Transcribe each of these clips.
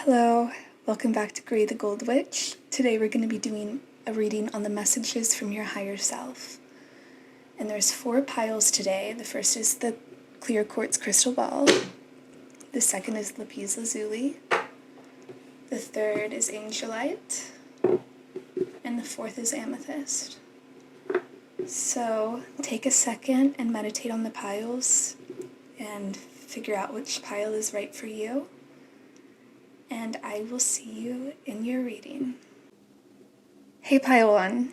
Hello, welcome back to Grey the Gold Witch. Today we're going to be doing a reading on the messages from your higher self. And there's 4 piles today. The first is the clear quartz crystal ball. The second is lapis lazuli. The third is angelite. And the fourth is amethyst. So take a second and meditate on the piles and figure out which pile is right for you. And I will see you in your reading. Hey Pile 1,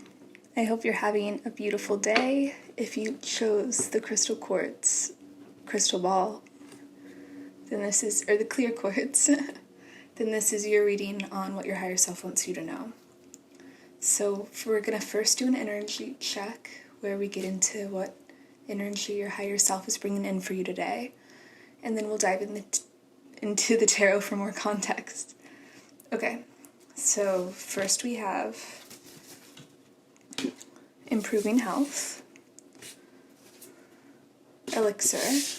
I hope you're having a beautiful day. If you chose the crystal quartz crystal ball, then this is, or the clear quartz, then this is your reading on what your higher self wants you to know. So we're going to first do an energy check where we get into what energy your higher self is bringing in for you today. And then we'll dive into the tarot for more context. Okay, so first we have improving health, elixir,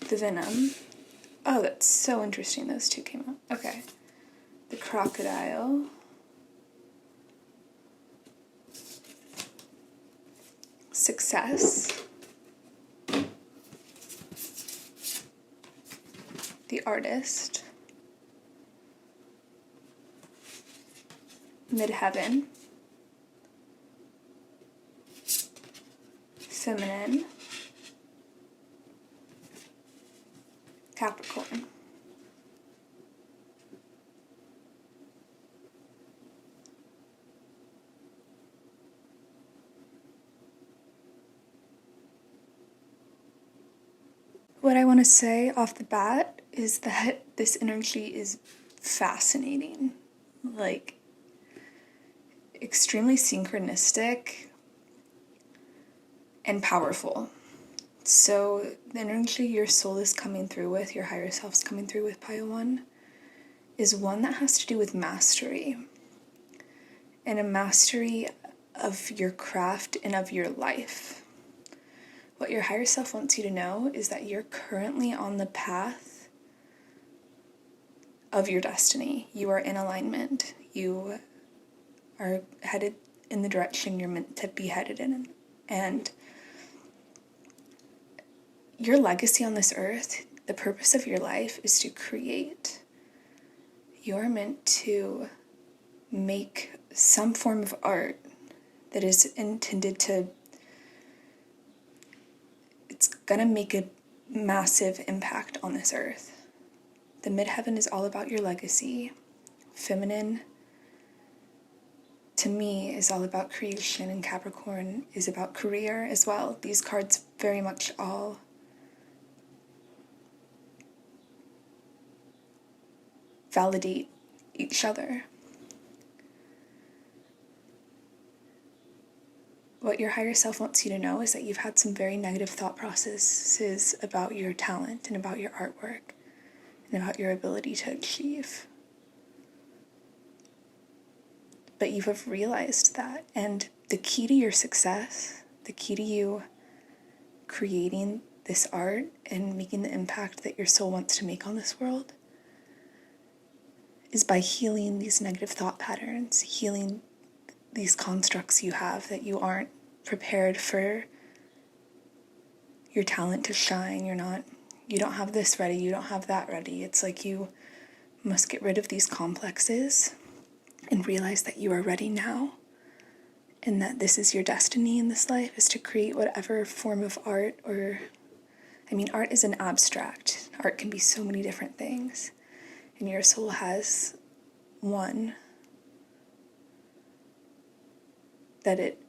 the venom. Oh, that's so interesting, those two came out. Okay, the crocodile, success, the artist, midheaven, feminine, Capricorn. What I want to say off the bat is that this energy is fascinating, like extremely synchronistic and powerful. So the energy your soul is coming through with, your higher self's coming through with, Pile 1, is one that has to do with mastery. And a mastery of your craft and of your life. What your higher self wants you to know is that you're currently on the path of your destiny. You are in alignment. You are headed in the direction you're meant to be headed in. And your legacy on this earth, the purpose of your life is to create. You're meant to make some form of art that is intended to, it's gonna make a massive impact on this earth. The midheaven is all about your legacy. Feminine, to me, is all about creation, and Capricorn is about career as well. These cards very much all validate each other. What your higher self wants you to know is that you've had some very negative thought processes about your talent and about your artwork and about your ability to achieve. But you have realized that, and the key to your success, the key to you creating this art and making the impact that your soul wants to make on this world, is by healing these negative thought patterns, healing these constructs you have that you aren't prepared for your talent to shine. You don't have this ready, you don't have that ready. It's like you must get rid of these complexes and realize that you are ready now, and that this is your destiny in this life, is to create whatever form of art, art is an abstract. Art can be so many different things, and your soul has one that it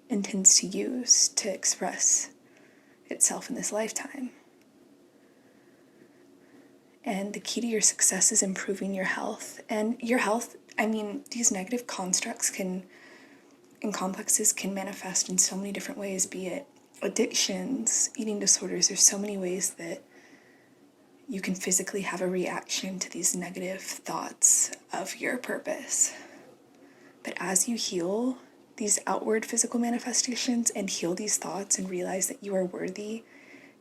intends to use to express itself in this lifetime. And the key to your success is improving your health. And your health, these negative constructs and complexes can manifest in so many different ways, be it addictions, eating disorders. There's so many ways that you can physically have a reaction to these negative thoughts of your purpose. But as you heal these outward physical manifestations and heal these thoughts and realize that you are worthy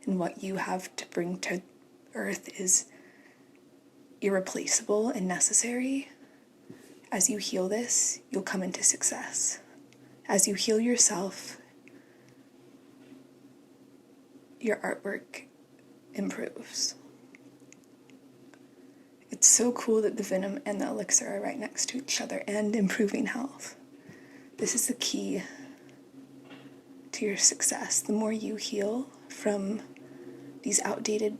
and what you have to bring to earth is irreplaceable and necessary, as you heal this, you'll come into success. As you heal yourself, your artwork improves. It's so cool that the venom and the elixir are right next to each other and improving health. This is the key to your success. The more you heal from these outdated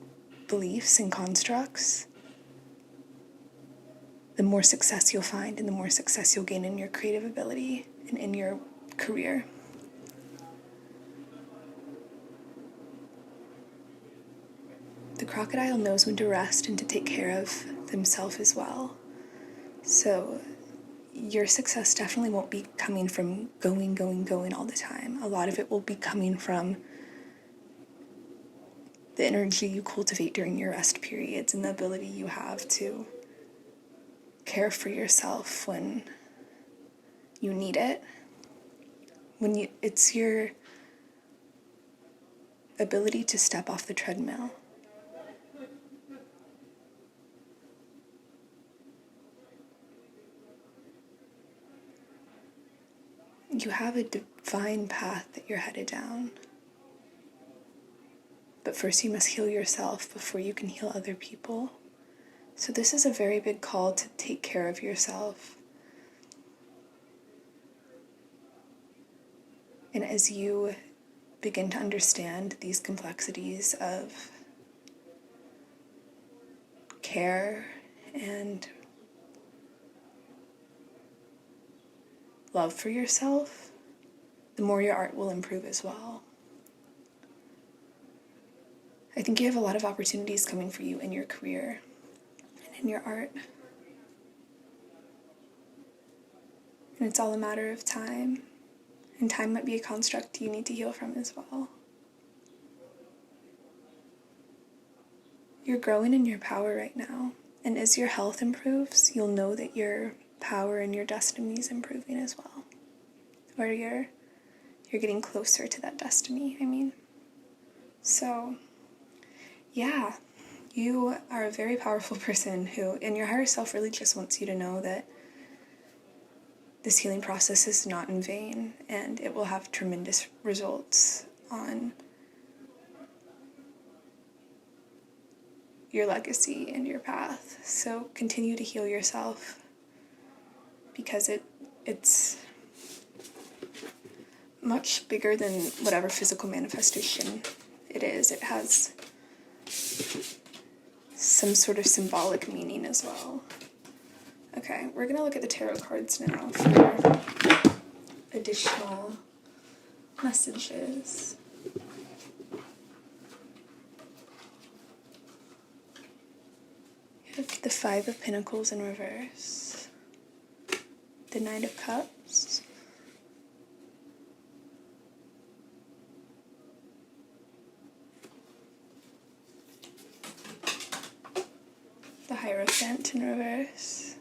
beliefs and constructs, the more success you'll find and the more success you'll gain in your creative ability and in your career. The crocodile knows when to rest and to take care of himself as well. So your success definitely won't be coming from going all the time. A lot of it will be coming from the energy you cultivate during your rest periods and the ability you have to care for yourself when you need it. It's your ability to step off the treadmill. You have a divine path that you're headed down. But first you must heal yourself before you can heal other people. So this is a very big call to take care of yourself. And as you begin to understand these complexities of care and love for yourself, the more your art will improve as well. I think you have a lot of opportunities coming for you in your career and in your art. And it's all a matter of time. And time might be a construct you need to heal from as well. You're growing in your power right now. And as your health improves, you'll know that your power and your destiny is improving as well. Or you're getting closer to that destiny, So, yeah, you are a very powerful person who, and your higher self really just wants you to know that this healing process is not in vain, and it will have tremendous results on your legacy and your path. So continue to heal yourself, because it's much bigger than whatever physical manifestation it is. It has some sort of symbolic meaning as well. Okay, we're going to look at the tarot cards now for additional messages. You have the Five of Pentacles in reverse, the Knight of Cups, the Hierophant in reverse,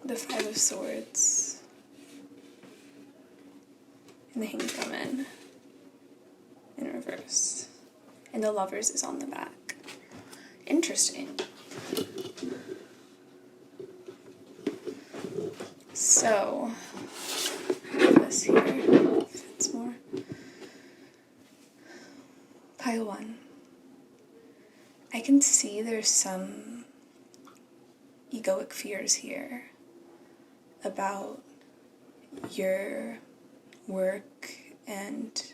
the Five of Swords, and the Hanged Woman in reverse. And the Lovers is on the back. Interesting. So, this here fits more. Pile 1. I can see there's some egoic fears here about your work and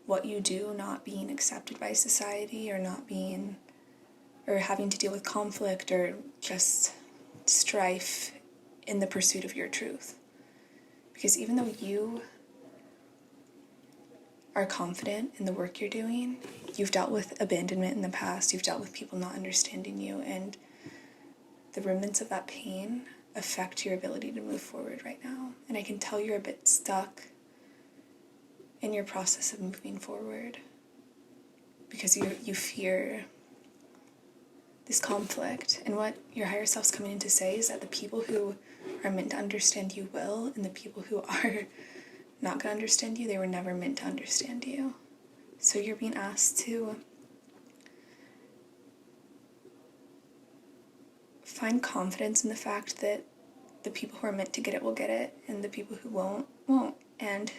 what you do not being accepted by society, or or having to deal with conflict or just strife in the pursuit of your truth. Because even though you are confident in the work you're doing, you've dealt with abandonment in the past, you've dealt with people not understanding you, and the remnants of that pain affect your ability to move forward right now. And I can tell you're a bit stuck in your process of moving forward because you fear this conflict. And what your higher self's coming in to say is that the people who are meant to understand you will, and the people who are not going to understand you, they were never meant to understand you. So you're being asked to find confidence in the fact that the people who are meant to get it will get it, and the people who won't. And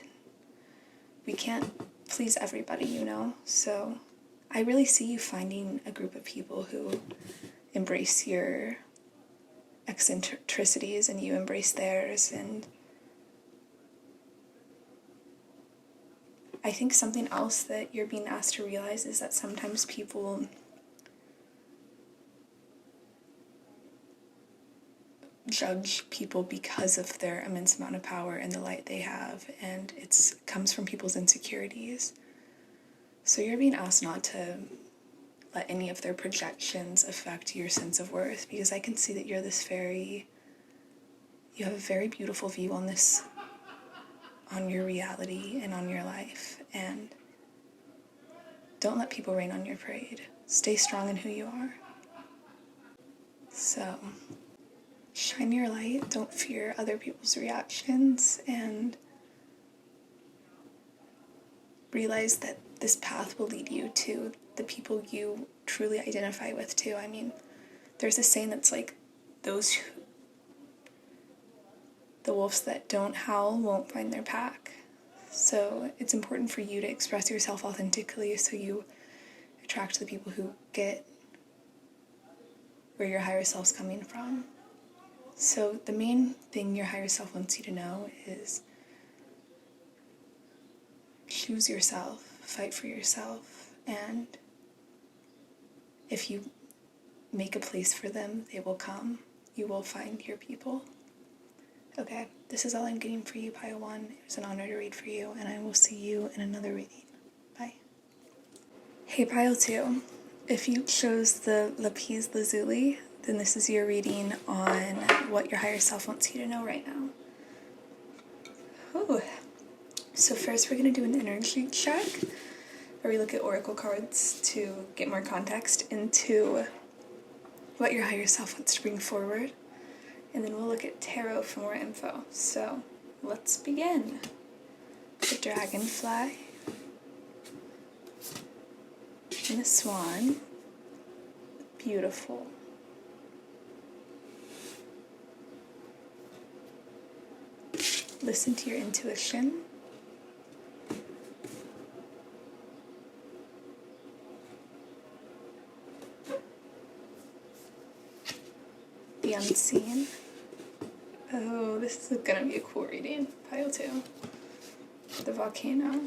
we can't please everybody, you know? So I really see you finding a group of people who embrace your eccentricities and you embrace theirs. And I think something else that you're being asked to realize is that sometimes people judge people because of their immense amount of power and the light they have, and it comes from people's insecurities. So you're being asked not to let any of their projections affect your sense of worth, because I can see that you have a very beautiful view on your reality and on your life, and don't let people rain on your parade. Stay strong in who you are. So shine your light, don't fear other people's reactions, and realize that this path will lead you to the people you truly identify with too. I mean, there's a saying that's like, the wolves that don't howl won't find their pack. So it's important for you to express yourself authentically so you attract the people who get where your higher self's coming from. So the main thing your higher self wants you to know is choose yourself, fight for yourself, and if you make a place for them, they will come. You will find your people. Okay, this is all I'm getting for you, Pile 1. It was an honor to read for you, and I will see you in another reading. Bye. Hey, Pile 2. If you chose the Lapis Lazuli, then this is your reading on what your higher self wants you to know right now. Ooh. So first we're going to do an energy check, where we look at oracle cards to get more context into what your higher self wants to bring forward. And then we'll look at tarot for more info. So let's begin. The dragonfly and the swan. Beautiful. Listen to your intuition. The unseen. Oh, this is gonna be a cool reading. Pile 2. The volcano.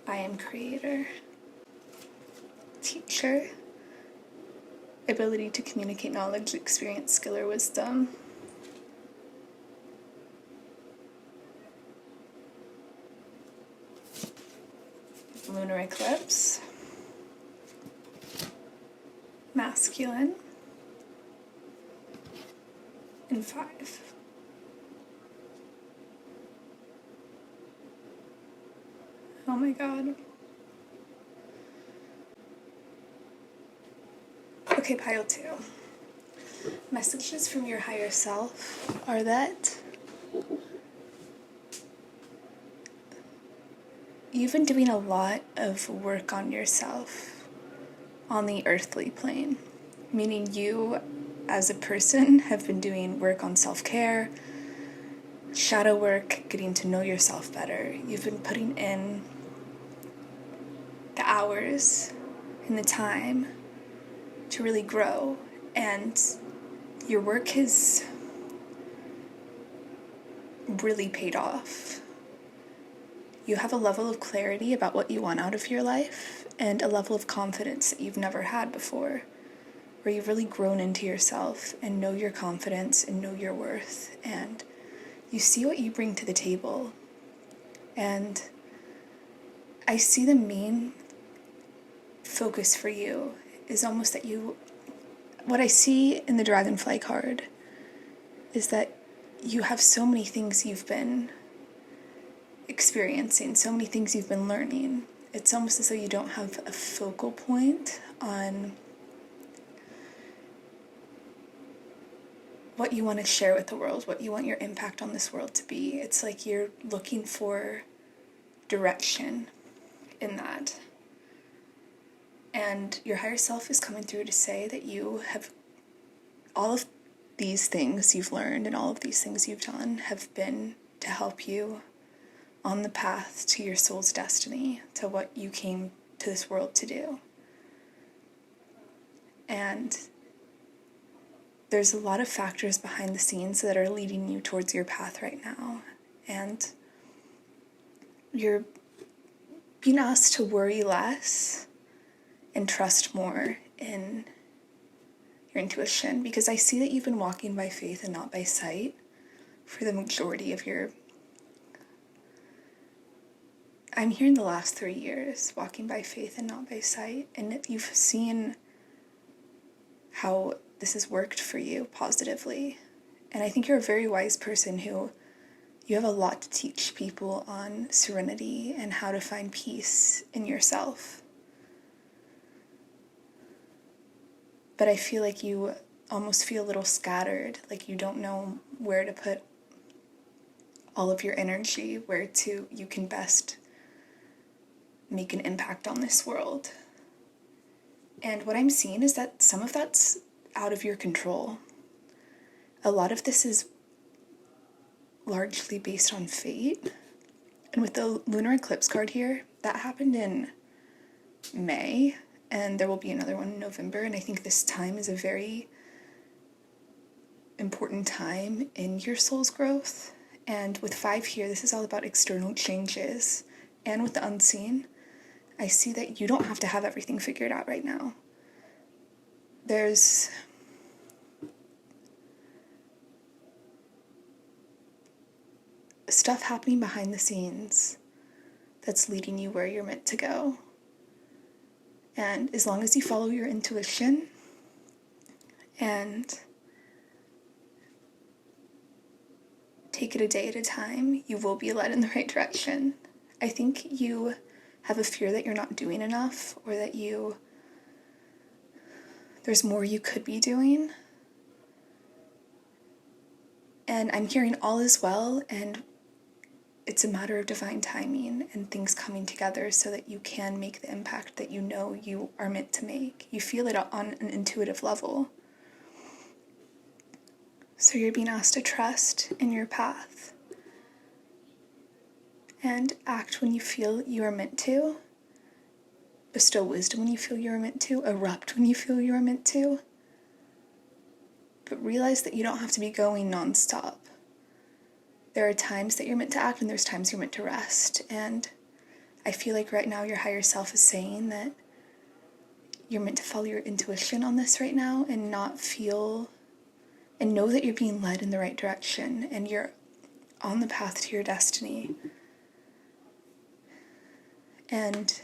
I am creator. Teacher. Ability to communicate knowledge, experience, skill, or wisdom. Lunar eclipse. Masculine. And 5. Oh my god. Okay, Pile 2. Messages from your higher self are that you've been doing a lot of work on yourself on the earthly plane, meaning you as a person have been doing work on self-care, shadow work, getting to know yourself better. You've been putting in the hours and the time to really grow, and your work has really paid off. You have a level of clarity about what you want out of your life and a level of confidence that you've never had before, where you've really grown into yourself and know your confidence and know your worth, and you see what you bring to the table. And I see the main focus for you is almost that what I see in the dragonfly card is that you have so many things you've been experiencing, so many things you've been learning, it's almost as though you don't have a focal point on what you want to share with the world, what you want your impact on this world to be. It's like you're looking for direction in that. And your higher self is coming through to say that you have all of these things you've learned and all of these things you've done have been to help you on the path to your soul's destiny, to what you came to this world to do. And there's a lot of factors behind the scenes that are leading you towards your path right now. And you're being asked to worry less and trust more in your intuition, because I see that you've been walking by faith and not by sight for the majority of your... I'm hearing the last 3 years, walking by faith and not by sight, and you've seen how this has worked for you positively. And I think you're a very wise person who, you have a lot to teach people on serenity and how to find peace in yourself. But I feel like you almost feel a little scattered, like you don't know where to put all of your energy, where you can best make an impact on this world. And what I'm seeing is that some of that's out of your control. A lot of this is largely based on fate. And with the lunar eclipse card here, that happened in May, and there will be another one in November, and I think this time is a very important time in your soul's growth. And with 5 here, this is all about external changes. And with the unseen, I see that you don't have to have everything figured out right now. There's stuff happening behind the scenes that's leading you where you're meant to go. And as long as you follow your intuition and take it a day at a time, you will be led in the right direction. I think you have a fear that you're not doing enough, or that there's more you could be doing. And I'm hearing all is well, and it's a matter of divine timing and things coming together so that you can make the impact that you know you are meant to make. You feel it on an intuitive level. So you're being asked to trust in your path and act when you feel you are meant to, bestow wisdom when you feel you are meant to, erupt when you feel you are meant to, but realize that you don't have to be going nonstop. There are times that you're meant to act, and there's times you're meant to rest. And I feel like right now your higher self is saying that you're meant to follow your intuition on this right now and not feel, and know that you're being led in the right direction and you're on the path to your destiny. And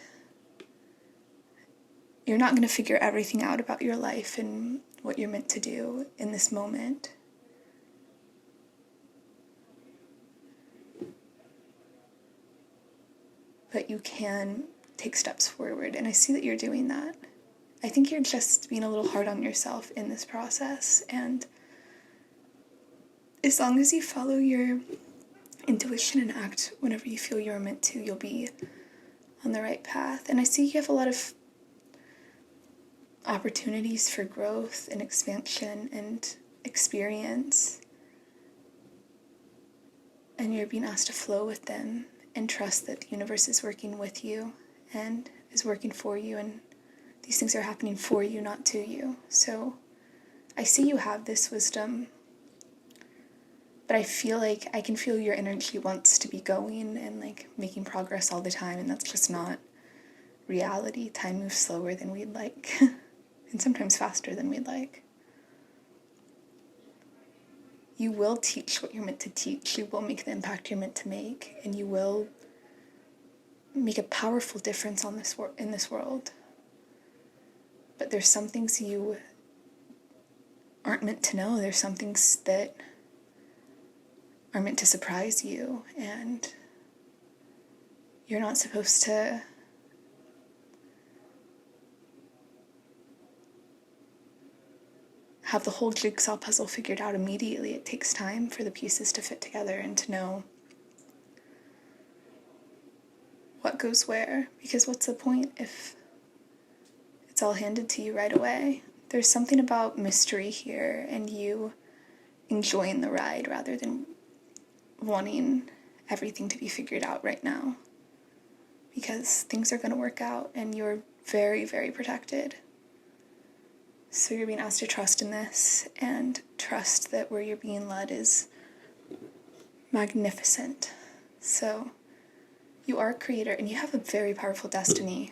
you're not going to figure everything out about your life and what you're meant to do in this moment. But you can take steps forward, and I see that you're doing that. I think you're just being a little hard on yourself in this process, and as long as you follow your intuition and act whenever you feel you're meant to, you'll be on the right path. And I see you have a lot of opportunities for growth and expansion and experience, and you're being asked to flow with them and trust that the universe is working with you and is working for you, and these things are happening for you, not to you. So I see you have this wisdom, but I feel like I can feel your energy wants to be going and like making progress all the time, and that's just not reality. Time moves slower than we'd like and sometimes faster than we'd like. You will teach what you're meant to teach. You will make the impact you're meant to make, and you will make a powerful difference on in this world. But there's some things you aren't meant to know. There's some things that are meant to surprise you, and you're not supposed to have the whole jigsaw puzzle figured out immediately. It takes time for the pieces to fit together and to know what goes where, because what's the point if it's all handed to you right away? There's something about mystery here and you enjoying the ride rather than wanting everything to be figured out right now, because things are going to work out and you're very, very protected. So you're being asked to trust in this and trust that where you're being led is magnificent. So you are a creator and you have a very powerful destiny.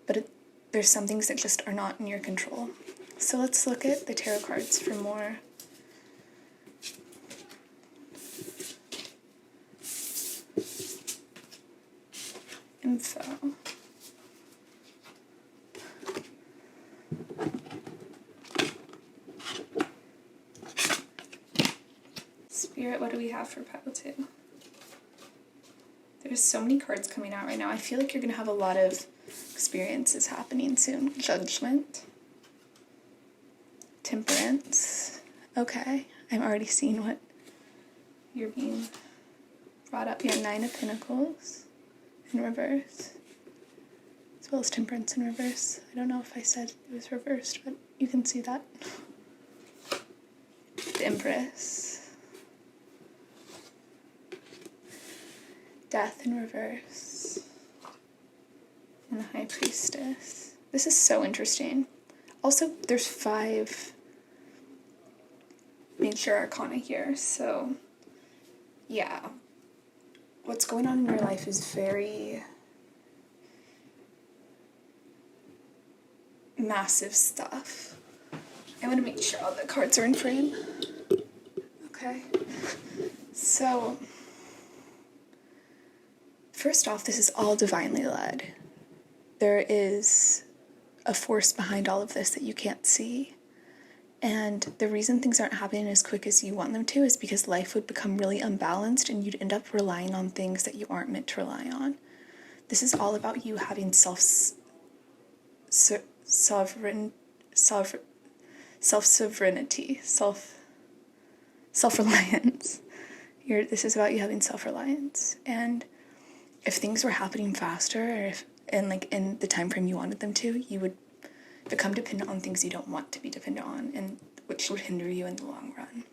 But there's some things that just are not in your control. So let's look at the tarot cards for more info. Spirit, what do we have for pile 2? There's so many cards coming out right now. I feel like you're going to have a lot of experiences happening soon. Judgment. Temperance. Okay, I'm already seeing what you're being brought up. Yeah, 9 of Pentacles in reverse, as well as Temperance in reverse. I don't know if I said it was reversed, but you can see that. The Empress. Death in reverse. And the High Priestess. This is so interesting. Also, there's 5 major arcana here, so yeah. What's going on in your life is very massive stuff. I want to make sure all the cards are in frame. Okay. So, first off, this is all divinely led. There is a force behind all of this that you can't see. And the reason things aren't happening as quick as you want them to is because life would become really unbalanced and you'd end up relying on things that you aren't meant to rely on. This is all about you having self-sovereignty, self-reliance. This is about you having self-reliance. And if things were happening faster, or if in the time frame you wanted them to, you would become dependent on things you don't want to be dependent on, and which would hinder you in the long run.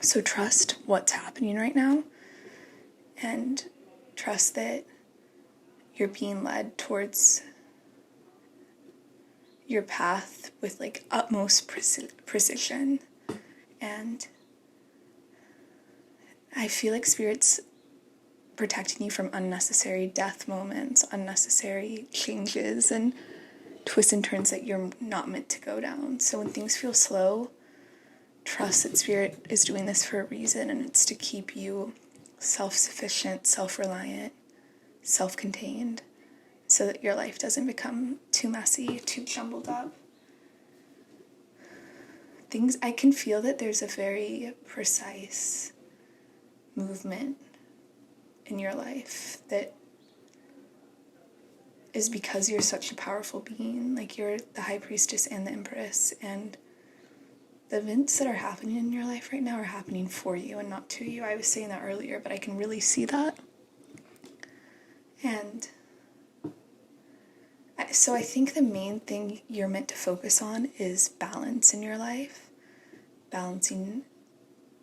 So trust what's happening right now, and trust that you're being led towards your path with utmost precision. And I feel like Spirit's protecting you from unnecessary death moments, unnecessary changes, and twists and turns that you're not meant to go down. So when things feel slow, trust that Spirit is doing this for a reason, and it's to keep you self-sufficient, self-reliant, self-contained, so that your life doesn't become too messy, too jumbled up. I can feel that there's a very precise movement in your life that is because you're such a powerful being. You're the High Priestess and the Empress, and the events that are happening in your life right now are happening for you and not to you. I was saying that earlier, but I can really see that. And so I think the main thing you're meant to focus on is balance in your life, balancing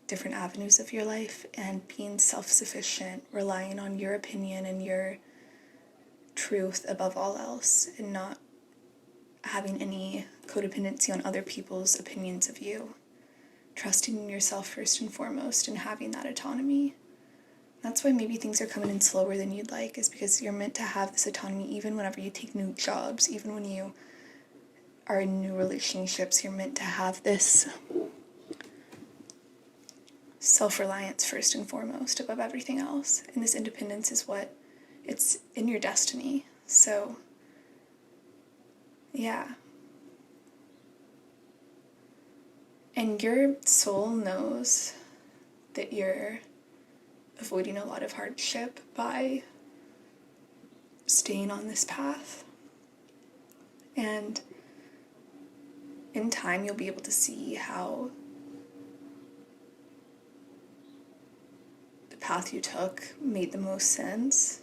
different avenues of your life, and being self-sufficient, relying on your opinion and your truth above all else, and not having any codependency on other people's opinions of you. Trusting in yourself first and foremost, and having that autonomy. That's why maybe things are coming in slower than you'd like, is because you're meant to have this autonomy even whenever you take new jobs, even when you are in new relationships. You're meant to have this self-reliance first and foremost above everything else. And this independence is it's in your destiny. So, yeah. And your soul knows that you're avoiding a lot of hardship by staying on this path. And in time you'll be able to see how the path you took made the most sense.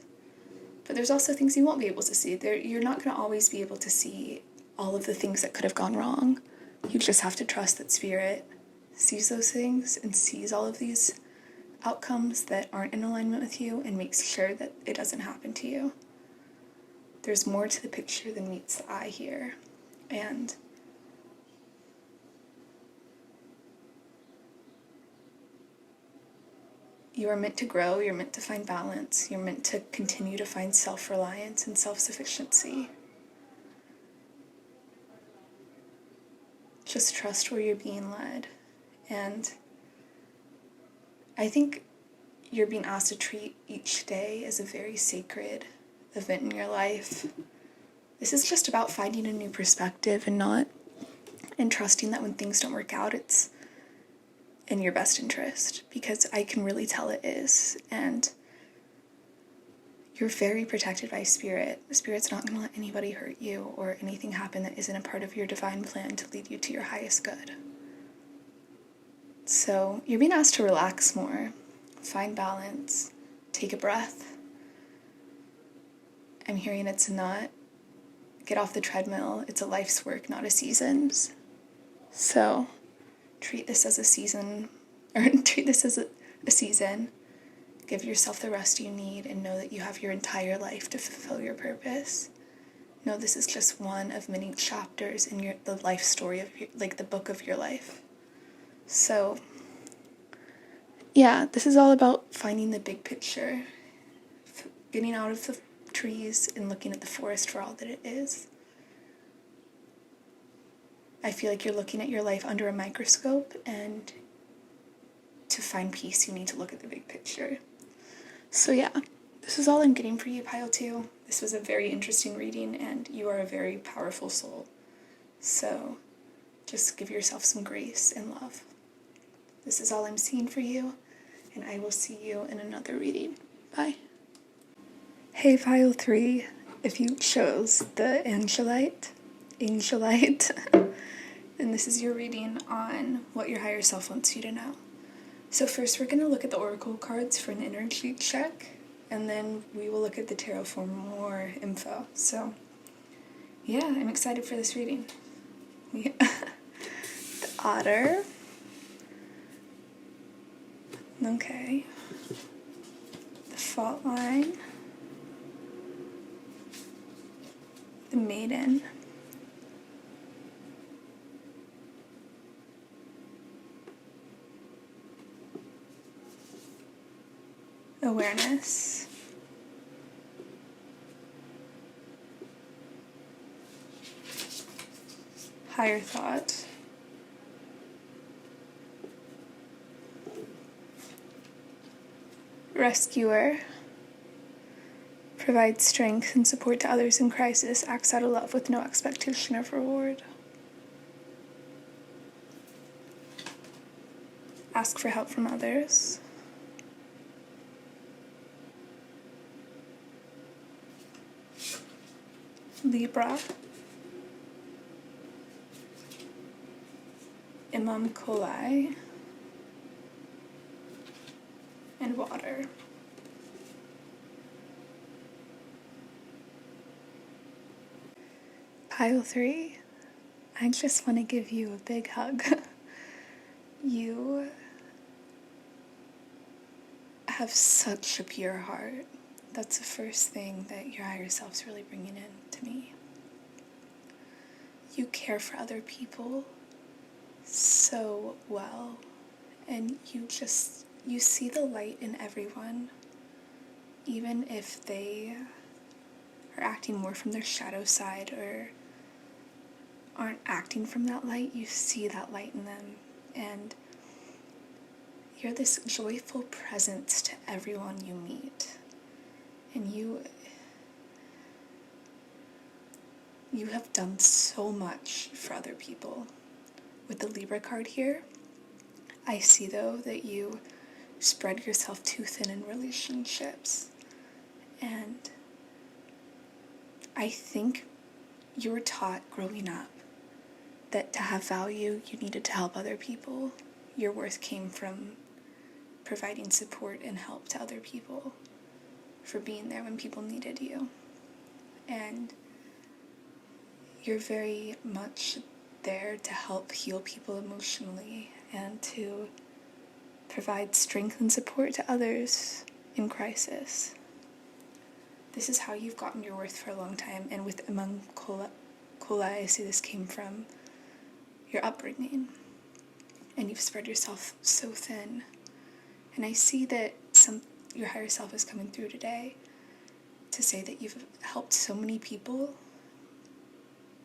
But there's also things you won't be able to see. You're not going to always be able to see all of the things that could have gone wrong. You just have to trust that Spirit sees those things and sees all of these outcomes that aren't in alignment with you and makes sure that it doesn't happen to you. There's more to the picture than meets the eye here. And you are meant to grow, you're meant to find balance, you're meant to continue to find self-reliance and self-sufficiency. Just trust where you're being led. And I think you're being asked to treat each day as a very sacred event in your life. This is just about finding a new perspective and trusting that when things don't work out, it's in your best interest, because I can really tell it is. And you're very protected by Spirit. Spirit's not going to let anybody hurt you or anything happen that isn't a part of your divine plan to lead you to your highest good. So you're being asked to relax more, find balance, take a breath. I'm hearing it's not get off the treadmill, it's a life's work, not a season's. So treat this as a season, or treat this as a season. Give yourself the rest you need and know that you have your entire life to fulfill your purpose. Know this is just one of many chapters in the life story of the book of your life. So, yeah, this is all about finding the big picture, getting out of the trees and looking at the forest for all that it is. I feel like you're looking at your life under a microscope, and to find peace, you need to look at the big picture. So yeah, this is all I'm getting for you, Pile 2. This was a very interesting reading, and you are a very powerful soul. So just give yourself some grace and love. This is all I'm seeing for you, and I will see you in another reading. Bye. Hey, Pile 3, if you chose the Angelite, and this is your reading on what your higher self wants you to know. So first we're going to look at the oracle cards for an energy check, and then we will look at the tarot for more info. So yeah, I'm excited for this reading. Yeah. The Otter. Okay. The Fault Line. The Maiden. Awareness. Higher thought. Rescuer. Provides strength and support to others in crisis. Acts out of love with no expectation of reward. Ask for help from others. Libra. Imam Kolai. And Water. Pile 3, I just want to give you a big hug. You have such a pure heart. That's the first thing that your higher self's really bringing in to me. You care for other people so well, and you see the light in everyone, even if they are acting more from their shadow side or aren't acting from that light. You see that light in them, and you're this joyful presence to everyone you meet. And you have done so much for other people. With the Libra card here, I see, though, that you spread yourself too thin in relationships. And I think you were taught growing up that to have value, you needed to help other people. Your worth came from providing support and help to other people, for being there when people needed you. And you're very much there to help heal people emotionally and to provide strength and support to others in crisis. This is how you've gotten your worth for a long time, and with among Kola, I see this came from your upbringing, and you've spread yourself so thin. And I see that your higher self is coming through today to say that you've helped so many people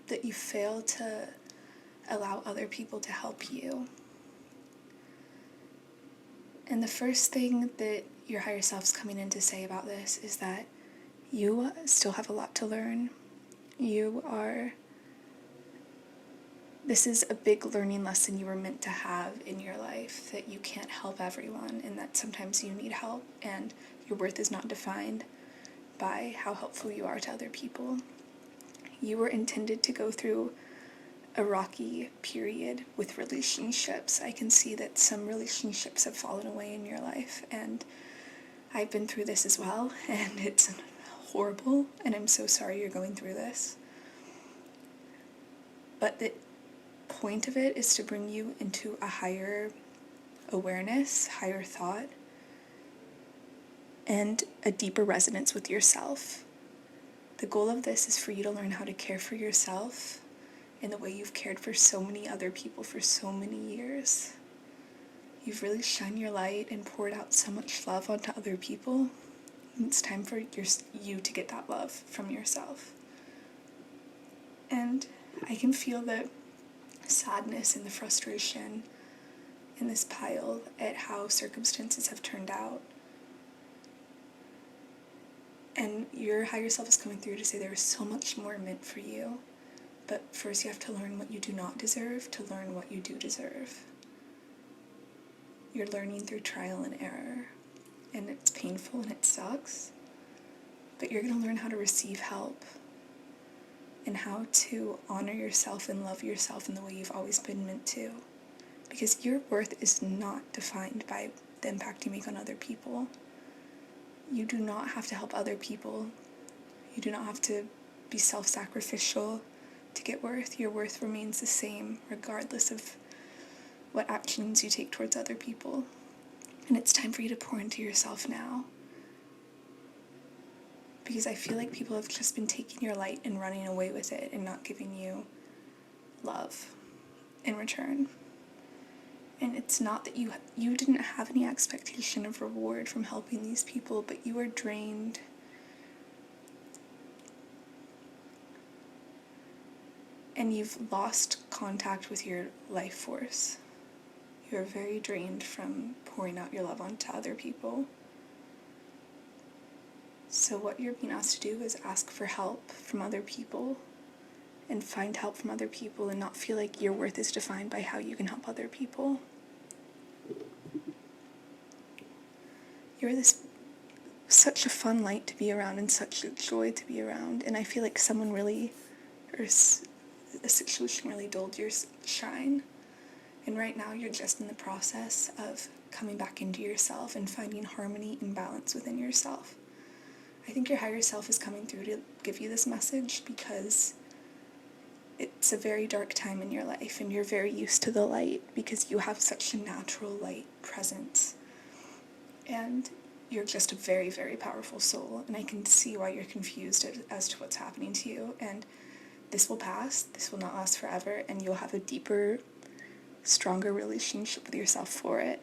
that you fail to allow other people to help you. And the first thing that your higher self's coming in to say about this is that you still have a lot to learn. This is a big learning lesson you were meant to have in your life, that you can't help everyone, and that sometimes you need help, and your worth is not defined by how helpful you are to other people. You were intended to go through a rocky period with relationships. I can see that some relationships have fallen away in your life, and I've been through this as well, and it's horrible, and I'm so sorry you're going through this. But the point of it is to bring you into a higher awareness, higher thought, and a deeper resonance with yourself. The goal of this is for you to learn how to care for yourself in the way you've cared for so many other people for so many years. You've really shined your light and poured out so much love onto other people. And it's time for you to get that love from yourself. And I can feel the sadness and the frustration in this pile at how circumstances have turned out. And your higher self is coming through to say there is so much more meant for you. But first you have to learn what you do not deserve to learn what you do deserve. You're learning through trial and error. And it's painful and it sucks. But you're going to learn how to receive help. And how to honor yourself and love yourself in the way you've always been meant to. Because your worth is not defined by the impact you make on other people. You do not have to help other people. You do not have to be self-sacrificial to get worth. Your worth remains the same regardless of what actions you take towards other people. And it's time for you to pour into yourself now. Because I feel like people have just been taking your light and running away with it and not giving you love in return. And it's not that you didn't have any expectation of reward from helping these people, but you were drained. And you've lost contact with your life force. You're very drained from pouring out your love onto other people. So what you're being asked to do is ask for help from other people and find help from other people and not feel like your worth is defined by how you can help other people. You're such a fun light to be around and such a joy to be around, and I feel like someone really, or a situation really dulled your shine. And right now you're just in the process of coming back into yourself and finding harmony and balance within yourself. I think your higher self is coming through to give you this message because it's a very dark time in your life and you're very used to the light because you have such a natural light presence. And you're just a very, very powerful soul, and I can see why you're confused as to what's happening to you. And this will pass, this will not last forever, and you'll have a deeper, stronger relationship with yourself for it.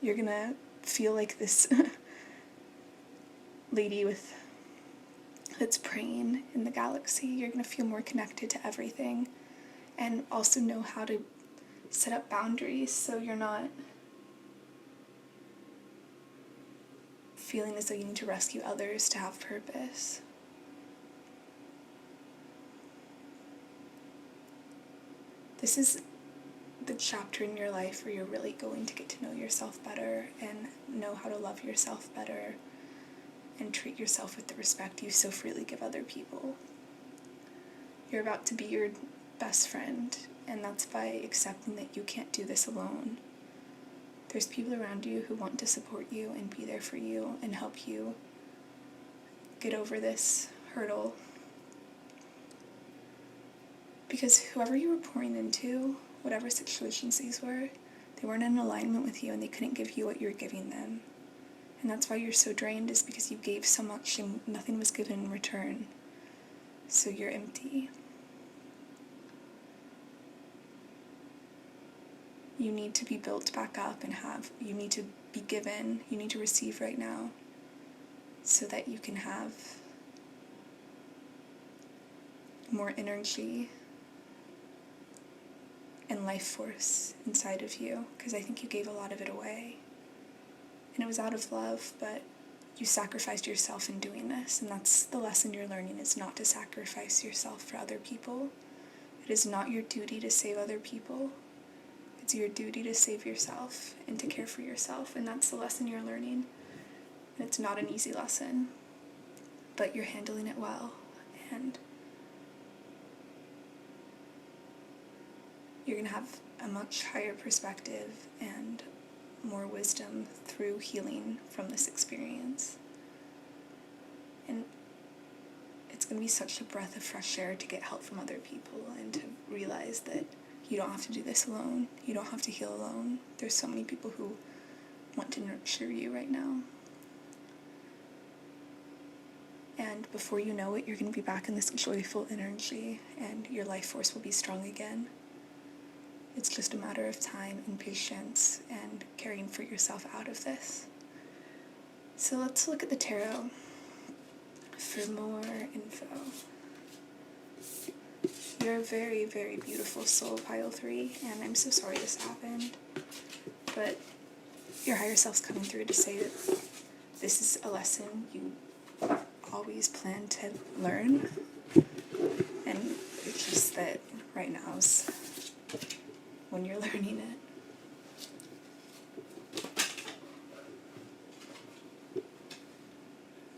You're gonna feel like this lady that's praying in the galaxy. You're gonna feel more connected to everything, and also know how to set up boundaries so you're not feeling as though you need to rescue others to have purpose. This is the chapter in your life where you're really going to get to know yourself better and know how to love yourself better and treat yourself with the respect you so freely give other people. You're about to be your best friend, and that's by accepting that you can't do this alone. There's people around you who want to support you and be there for you and help you get over this hurdle. Because whoever you were pouring into, whatever situations these were, they weren't in alignment with you and they couldn't give you what you were giving them. And that's why you're so drained, is because you gave so much and nothing was given in return. So you're empty. You need to be built back up and you need to be given, you need to receive right now so that you can have more energy and life force inside of you, because I think you gave a lot of it away. And it was out of love, but you sacrificed yourself in doing this, and that's the lesson you're learning, is not to sacrifice yourself for other people. It is not your duty to save other people. It's your duty to save yourself and to care for yourself, and that's the lesson you're learning. And it's not an easy lesson, but you're handling it well, and you're going to have a much higher perspective and more wisdom through healing from this experience. And it's going to be such a breath of fresh air to get help from other people and to realize that you don't have to do this alone. You don't have to heal alone. There's so many people who want to nurture you right now. And before you know it, you're going to be back in this joyful energy and your life force will be strong again. It's just a matter of time and patience and caring for yourself out of this. So let's look at the tarot for more info. You're a very, very beautiful soul, pile 3, and I'm so sorry this happened, but your higher self's coming through to say that this is a lesson you always plan to learn, and it's just that right now's when you're learning it.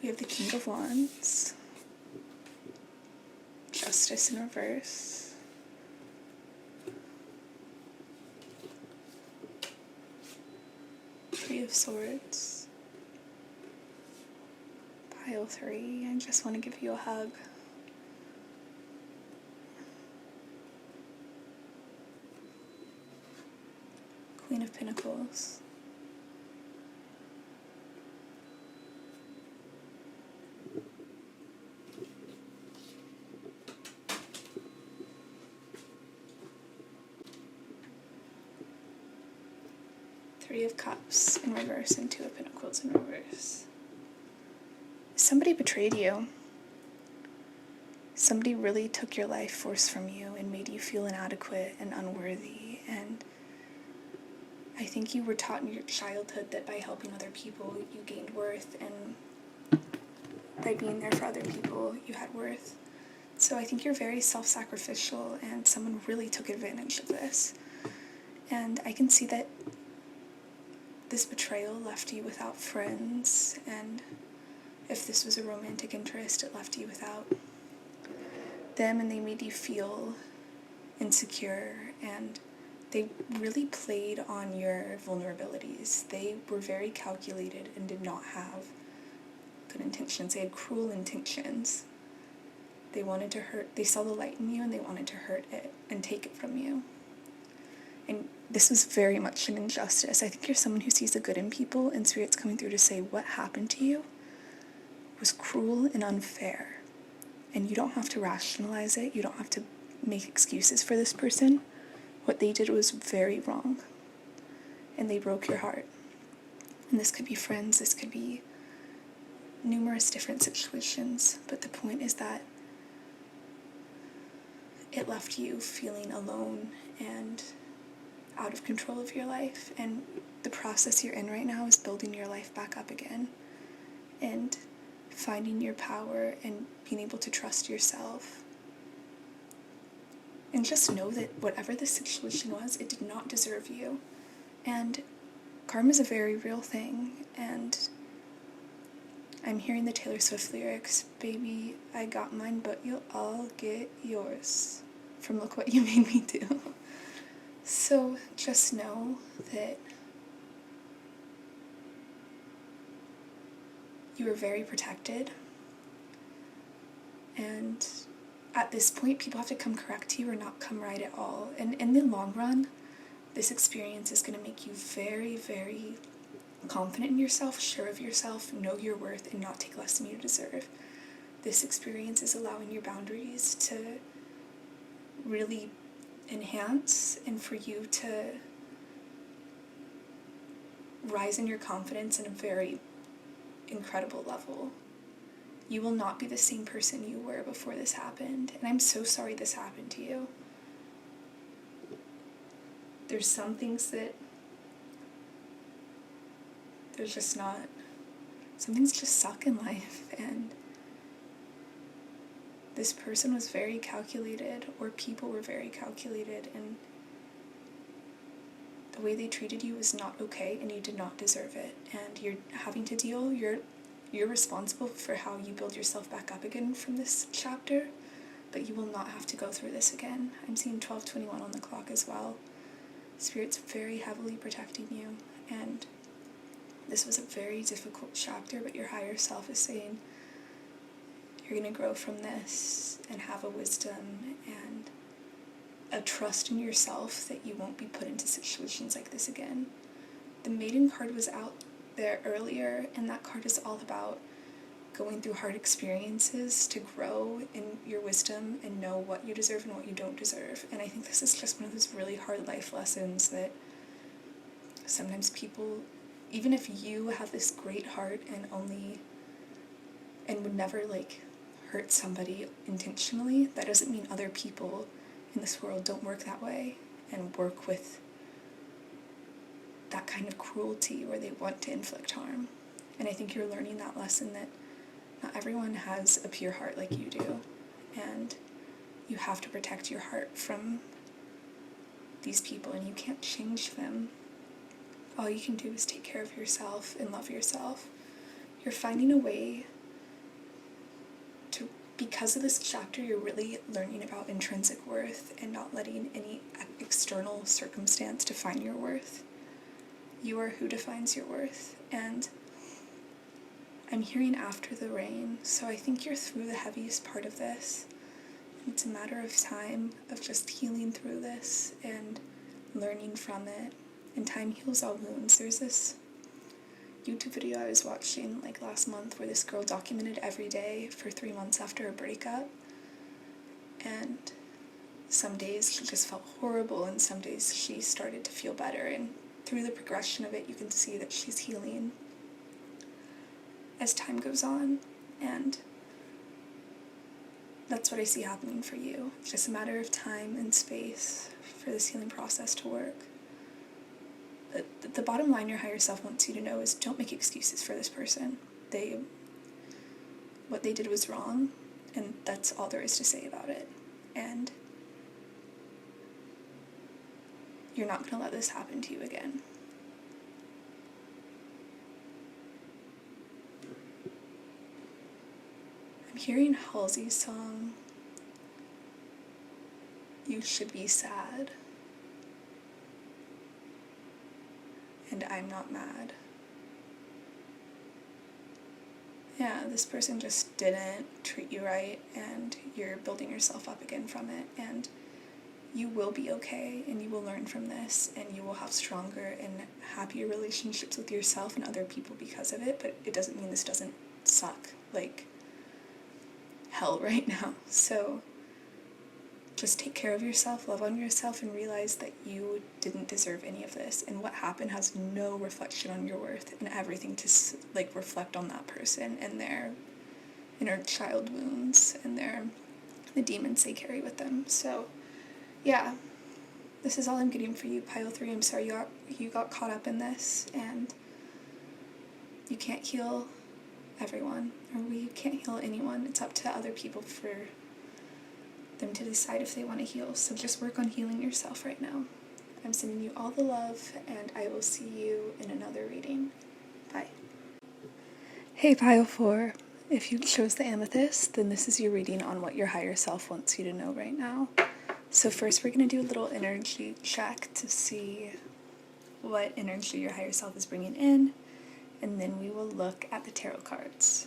We have the King of Wands, Justice in reverse, Three of Swords, pile 3, I just want to give you a hug. Queen of Pentacles, Three of Cups in reverse and Two of Pentacles in reverse. Somebody betrayed you. Somebody really took your life force from you and made you feel inadequate and unworthy, and I think you were taught in your childhood that by helping other people you gained worth, and by being there for other people you had worth. So I think you're very self-sacrificial, and someone really took advantage of this. And I can see that this betrayal left you without friends, and if this was a romantic interest, it left you without them, and they made you feel insecure, and they really played on your vulnerabilities. They were very calculated and did not have good intentions. They had cruel intentions. They wanted to hurt. They saw the light in you and they wanted to hurt it and take it from you. And this was very much an injustice. I think you're someone who sees the good in people, and Spirit's coming through to say what happened to you was cruel and unfair. And you don't have to rationalize it. You don't have to make excuses for this person. What they did was very wrong, and they broke your heart. And this could be friends, this could be numerous different situations, but the point is that it left you feeling alone and out of control of your life, and the process you're in right now is building your life back up again and finding your power and being able to trust yourself. And just know that whatever the situation was, it did not deserve you. And karma is a very real thing. And I'm hearing the Taylor Swift lyrics, "Baby, I got mine, but you'll all get yours," from Look What You Made Me Do. So just know that you are very protected, and at this point people have to come correct to you or not come right at all. And in the long run, this experience is going to make you very, very confident in yourself, sure of yourself, know your worth, and not take less than you deserve. This experience is allowing your boundaries to really enhance and for you to rise in your confidence in a very incredible level. You will not be the same person you were before this happened, and I'm so sorry this happened to you. There's some things that there's just not, some things just suck in life, and this person was very calculated, or people were very calculated, and the way they treated you was not okay, and you did not deserve it, and you're having to deal, you're responsible for how you build yourself back up again from this chapter, but you will not have to go through this again. I'm seeing 12:21 on the clock as well. Spirit's very heavily protecting you, and this was a very difficult chapter, but your higher self is saying you're going to grow from this and have a wisdom and a trust in yourself that you won't be put into situations like this again. The Maiden card was out there earlier, and that card is all about going through hard experiences to grow in your wisdom and know what you deserve and what you don't deserve. And I think this is just one of those really hard life lessons that sometimes people, even if you have this great heart and would never hurt somebody intentionally, that doesn't mean other people in this world don't work that way and work with that kind of cruelty where they want to inflict harm. And I think you're learning that lesson that not everyone has a pure heart like you do, and you have to protect your heart from these people, and you can't change them. All you can do is take care of yourself and love yourself. You're finding a way to, because of this chapter, you're really learning about intrinsic worth and not letting any external circumstance define your worth. You are who defines your worth, and I'm hearing after the rain, so I think you're through the heaviest part of this. It's a matter of time of just healing through this and learning from it, and time heals all wounds. There's this YouTube video I was watching last month where this girl documented every day for 3 months after a breakup, and some days she just felt horrible and some days she started to feel better, and through the progression of it you can see that she's healing as time goes on, and that's what I see happening for you. It's just a matter of time and space for this healing process to work. But the bottom line your higher self wants you to know is don't make excuses for this person. What they did was wrong, and that's all there is to say about it. And you're not going to let this happen to you again. I'm hearing Halsey's song, "You Should Be Sad," and I'm not mad. Yeah, this person just didn't treat you right, and you're building yourself up again from it, and you will be okay, and you will learn from this, and you will have stronger and happier relationships with yourself and other people because of it, but it doesn't mean this doesn't suck like hell right now. So just take care of yourself, love on yourself, and realize that you didn't deserve any of this, and what happened has no reflection on your worth, and everything to reflect on that person and their inner child wounds and the demons they carry with them. So yeah, this is all I'm getting for you, Pile 3. I'm sorry you got caught up in this, and you can't heal everyone, or we can't heal anyone. It's up to other people for them to decide if they want to heal. So just work on healing yourself right now. I'm sending you all the love, and I will see you in another reading. Bye. Hey Pile 4, if you chose the amethyst, then this is your reading on what your higher self wants you to know right now. So first we're going to do a little energy check to see what energy your higher self is bringing in, and then we will look at the tarot cards.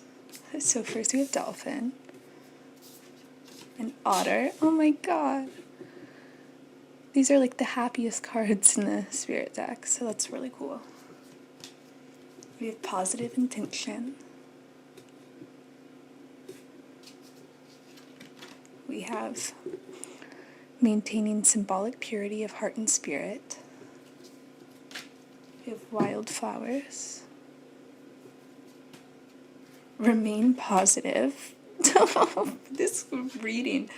So first we have Dolphin, and Otter. Oh my god! These are like the happiest cards in the Spirit deck, so that's really cool. We have Positive Intention. We have Maintaining Symbolic Purity of Heart and Spirit. We have Wildflowers. Remain Positive. This reading.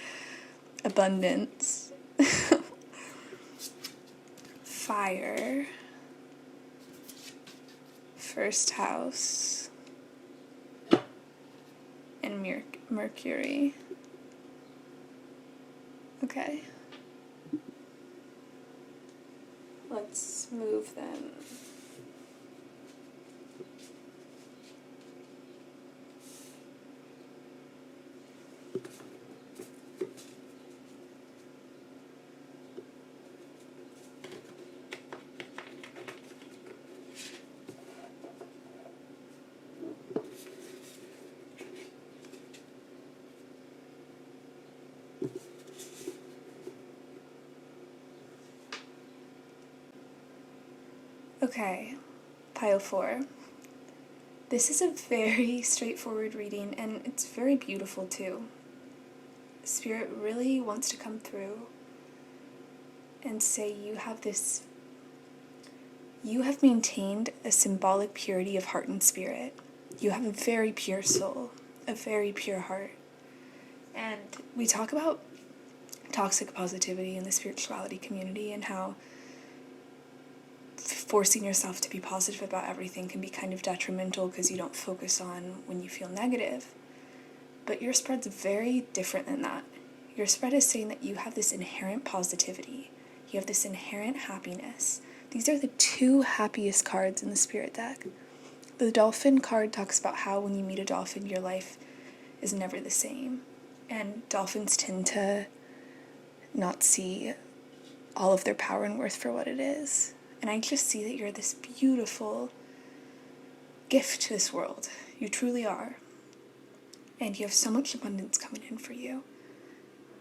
Abundance. Fire. First House. And Mercury. Okay. Let's move them. Okay, Pile 4. This is a very straightforward reading, and it's very beautiful too. Spirit really wants to come through and say you have maintained a symbolic purity of heart and spirit. You have a very pure soul, a very pure heart. And we talk about toxic positivity in the spirituality community and how forcing yourself to be positive about everything can be kind of detrimental because you don't focus on when you feel negative. But your spread's very different than that. Your spread is saying that you have this inherent positivity. You have this inherent happiness. These are the two happiest cards in the Spirit deck. The Dolphin card talks about how when you meet a dolphin, your life is never the same. And dolphins tend to not see all of their power and worth for what it is. And I just see that you're this beautiful gift to this world. You truly are. And you have so much abundance coming in for you.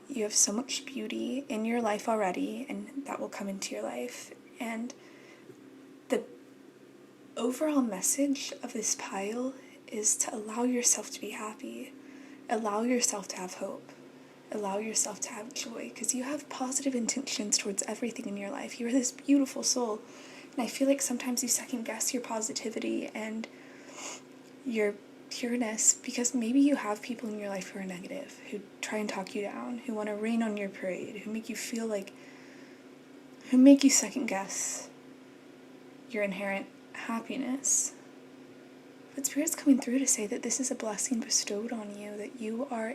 You have so much beauty in your life already, and that will come into your life. And the overall message of this pile is to allow yourself to be happy. Allow yourself to have hope. Allow yourself to have joy, because you have positive intentions towards everything in your life. You are this beautiful soul. And I feel like sometimes you second guess your positivity and your pureness because maybe you have people in your life who are negative, who try and talk you down, who want to rain on your parade, who make you feel like, who make you second guess your inherent happiness. But Spirit's coming through to say that this is a blessing bestowed on you, that you are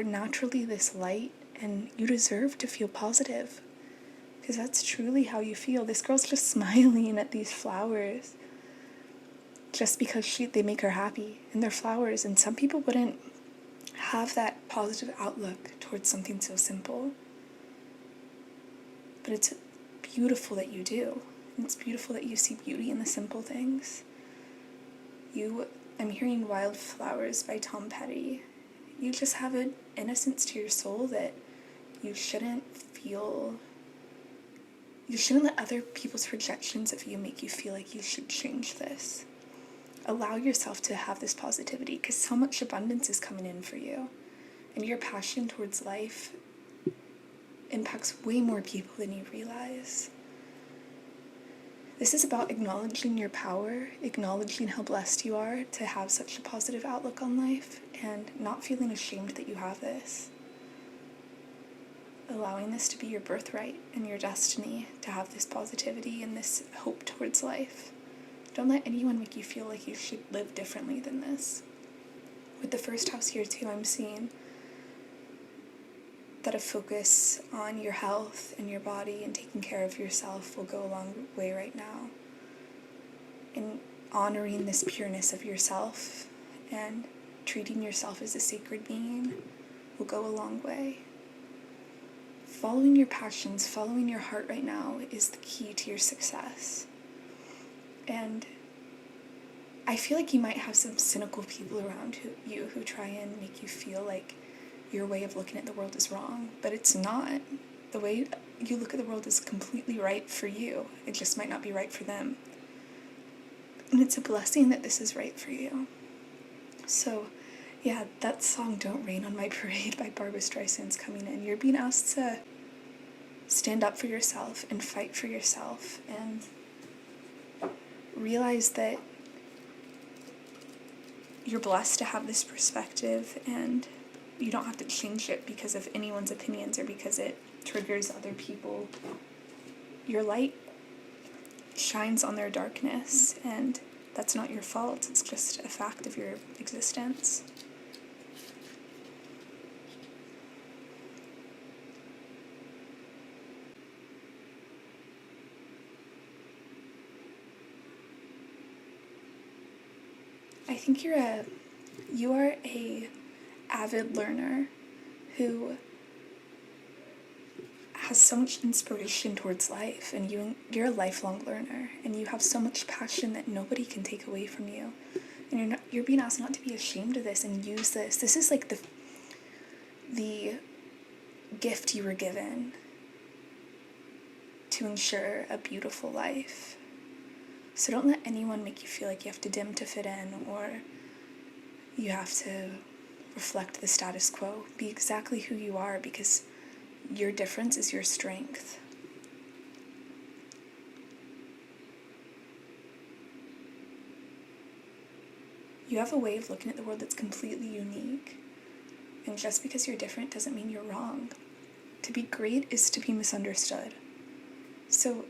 naturally this light, and you deserve to feel positive, because that's truly how you feel. This girl's just smiling at these flowers just because they make her happy, and they're flowers, and some people wouldn't have that positive outlook towards something so simple. But it's beautiful that you do, and it's beautiful that you see beauty in the simple things. I'm hearing Wildflowers by Tom Petty. You just have an innocence to your soul that you shouldn't let other people's projections of you make you feel like you should change this. Allow yourself to have this positivity, because so much abundance is coming in for you. And your passion towards life impacts way more people than you realize. This is about acknowledging your power, acknowledging how blessed you are to have such a positive outlook on life, and not feeling ashamed that you have this. Allowing this to be your birthright and your destiny, to have this positivity and this hope towards life. Don't let anyone make you feel like you should live differently than this. With the first house here too, I'm seeing that a focus on your health and your body and taking care of yourself will go a long way right now. And honoring this pureness of yourself and treating yourself as a sacred being will go a long way. Following your passions, following your heart right now is the key to your success. And I feel like you might have some cynical people around you who try and make you feel like your way of looking at the world is wrong, but it's not. The way you look at the world is completely right for you. It just might not be right for them. And it's a blessing that this is right for you. So, yeah, that song Don't Rain on My Parade by Barbra Streisand's coming in. You're being asked to stand up for yourself and fight for yourself and realize that you're blessed to have this perspective and you don't have to change it because of anyone's opinions or because it triggers other people. Your light shines on their darkness, and that's not your fault. It's just a fact of your existence. I think you are a avid learner who has so much inspiration towards life, and you're a lifelong learner, and you have so much passion that nobody can take away from you. And you're being asked not to be ashamed of this and use this. This is like the gift you were given to ensure a beautiful life. So don't let anyone make you feel like you have to dim to fit in or you have to reflect the status quo. Be exactly who you are, because your difference is your strength. You have a way of looking at the world that's completely unique. And just because you're different doesn't mean you're wrong. To be great is to be misunderstood. So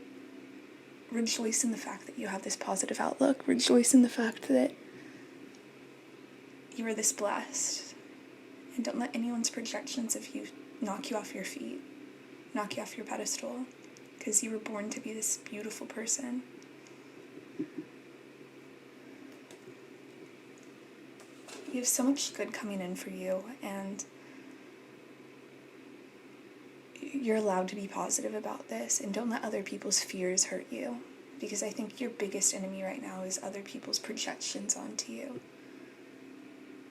rejoice in the fact that you have this positive outlook. Rejoice in the fact that you are this blessed. And don't let anyone's projections of you knock you off your feet, knock you off your pedestal, because you were born to be this beautiful person. You have so much good coming in for you, and you're allowed to be positive about this, and don't let other people's fears hurt you, because I think your biggest enemy right now is other people's projections onto you.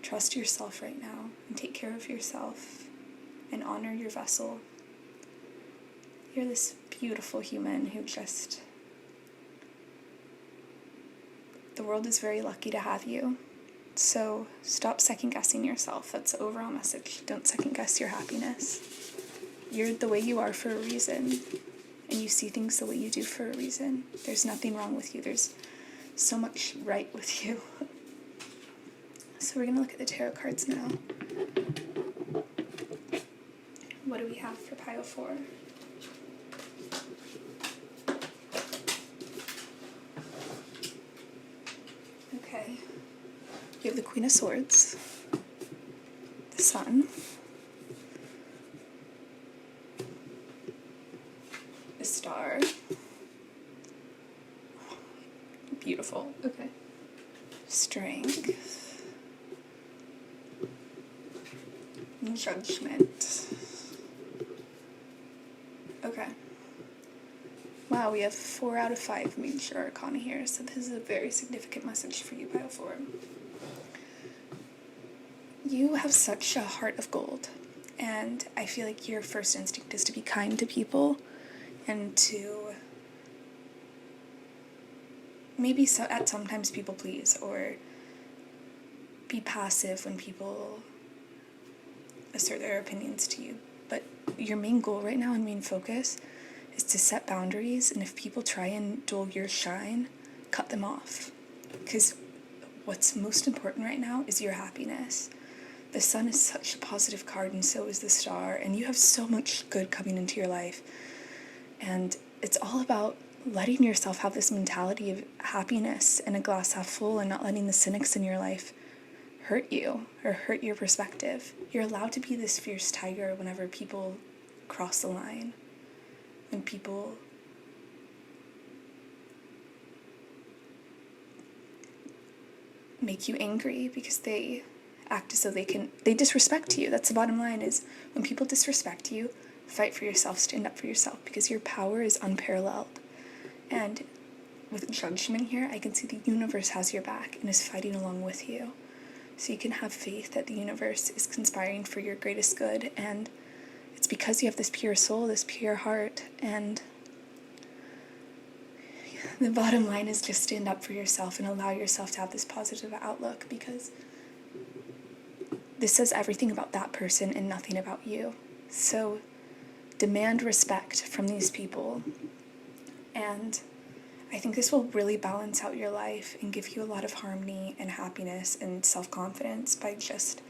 Trust yourself right now, and take care of yourself, and honor your vessel. You're this beautiful human who the world is very lucky to have you. So stop second-guessing yourself. That's the overall message. Don't second-guess your happiness. You're the way you are for a reason, and you see things the way you do for a reason. There's nothing wrong with you. There's so much right with you. So we're going to look at the tarot cards now. What do we have for pile 4? Okay. You have the Queen of Swords, the Sun, the Star. Beautiful. Okay. Strength. Judgment. Okay. Wow, we have 4 out of 5 major arcana here, so this is a very significant message for you, pile 4. You have such a heart of gold, and I feel like your first instinct is to be kind to people and to maybe at sometimes people please or be passive when people assert their opinions to you. But your main goal right now and main focus is to set boundaries, and if people try and dull your shine, cut them off. Because what's most important right now is your happiness. The Sun is such a positive card, and so is the Star, and you have so much good coming into your life. And it's all about letting yourself have this mentality of happiness and a glass half full, and not letting the cynics in your life hurt you or hurt your perspective. You're allowed to be this fierce tiger whenever people cross the line. When people make you angry because they act as though they disrespect you. That's the bottom line, is when people disrespect you, fight for yourself, stand up for yourself, because your power is unparalleled. And with judgment here, I can see the universe has your back and is fighting along with you. So you can have faith that the universe is conspiring for your greatest good, and it's because you have this pure soul, this pure heart, and the bottom line is just stand up for yourself and allow yourself to have this positive outlook, because this says everything about that person and nothing about you. So demand respect from these people, and I think this will really balance out your life and give you a lot of harmony and happiness and self-confidence by just,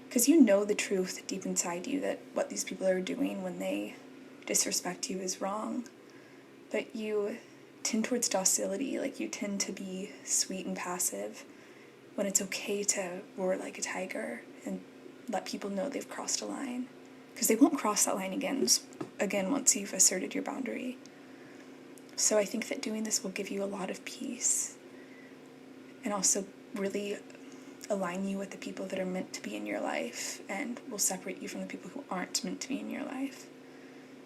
because you know the truth deep inside you that what these people are doing when they disrespect you is wrong, but you tend towards docility, like you tend to be sweet and passive when it's okay to roar like a tiger and let people know they've crossed a line, because they won't cross that line again once you've asserted your boundary. So I think that doing this will give you a lot of peace and also really align you with the people that are meant to be in your life and will separate you from the people who aren't meant to be in your life.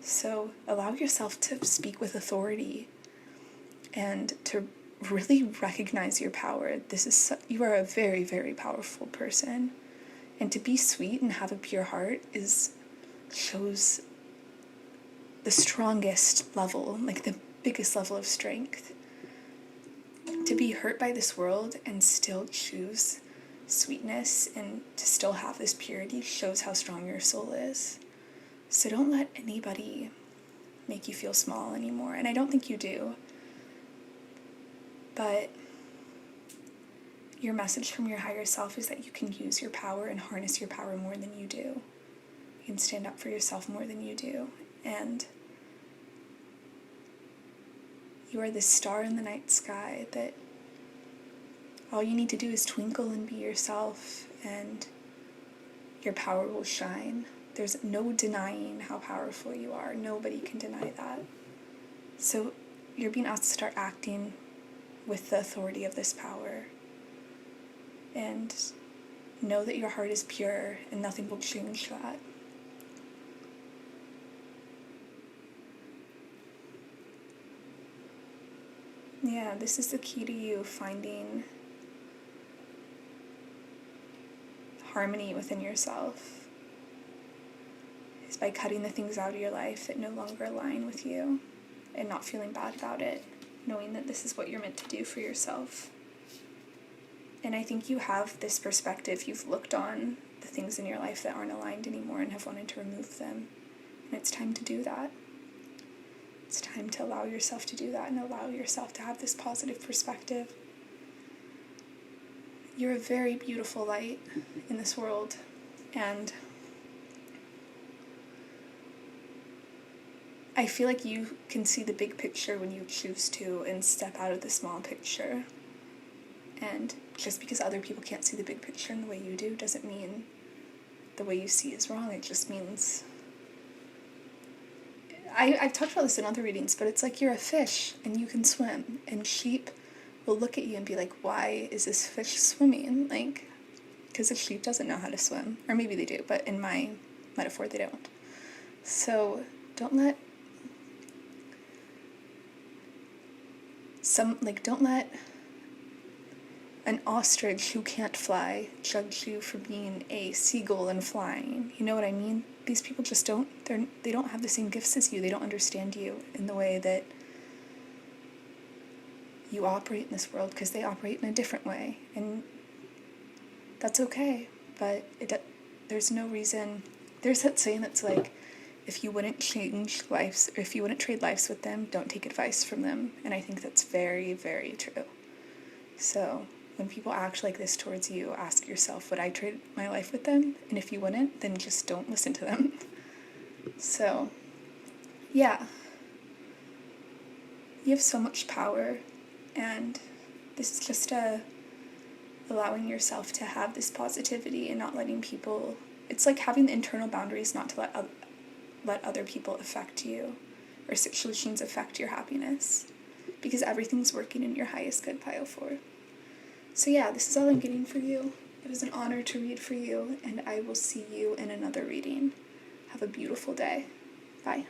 So allow yourself to speak with authority and to really recognize your power. You are a very, very powerful person. And to be sweet and have a pure heart shows the strongest level, like the biggest level of strength. To be hurt by this world and still choose sweetness and to still have this purity shows how strong your soul is. So don't let anybody make you feel small anymore. And I don't think you do. But your message from your higher self is that you can use your power and harness your power more than you do. You can stand up for yourself more than you do. And you are this star in the night sky that all you need to do is twinkle and be yourself, and your power will shine. There's no denying how powerful you are. Nobody can deny that. So you're being asked to start acting with the authority of this power. And know that your heart is pure and nothing will change that. Yeah, this is the key to you finding harmony within yourself, is by cutting the things out of your life that no longer align with you and not feeling bad about it, knowing that this is what you're meant to do for yourself. And I think you have this perspective. You've looked on the things in your life that aren't aligned anymore and have wanted to remove them. And it's time to do that. It's time to allow yourself to do that and allow yourself to have this positive perspective. You're a very beautiful light in this world, and I feel like you can see the big picture when you choose to and step out of the small picture. And just because other people can't see the big picture in the way you do doesn't mean the way you see is wrong. It just means... I've talked about this in other readings, but it's like you're a fish and you can swim, and sheep will look at you and be like, why is this fish swimming? Like, because the sheep doesn't know how to swim. Or maybe they do, but in my metaphor, they don't. So don't let an ostrich who can't fly judge you for being a seagull and flying. You know what I mean? These people just they don't have the same gifts as you. They don't understand you in the way that you operate in this world, because they operate in a different way. And that's okay. But there's no reason. There's that saying that's like, if you wouldn't trade lives with them, don't take advice from them. And I think that's very, very true. So when people act like this towards you, ask yourself, would I trade my life with them? And if you wouldn't, then just don't listen to them. So, yeah. You have so much power, and this is just allowing yourself to have this positivity and not letting people... It's like having the internal boundaries not to let other people affect you or situations affect your happiness, because everything's working in your highest good, pile 4. So yeah, this is all I'm getting for you. It is an honor to read for you, and I will see you in another reading. Have a beautiful day. Bye.